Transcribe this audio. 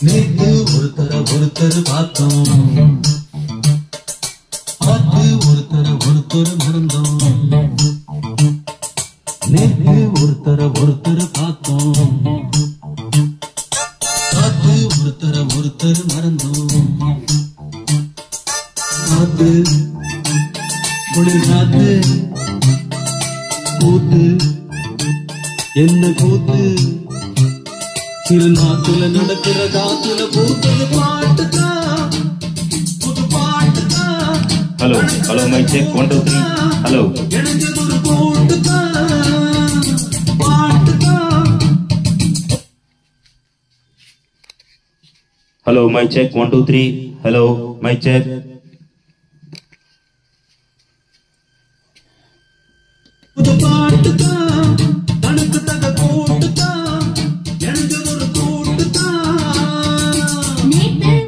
நேத்து ஒருத்தர் பார்த்தோம், பார்த்து ஒருத்தர் மறந்தோம். நேத்து ஒருத்தர் பார்த்தோம், பார்த்து ஒருத்தர் மறந்தோம். காத்து குளிர் காத்து கூத்து என்ன கூத்து, சிறு நாத்துல நடக்கிற காத்துல பூத்தது பாட்டுதான், புது பாட்டுதான். Hello hello mic check 1 2 3 hello. இணைஞ்சது ஒரு கூட்டுதான், பாட்டுதான். Hello mic check 1 2 3 hello mic check. புது பாட்டுதான்.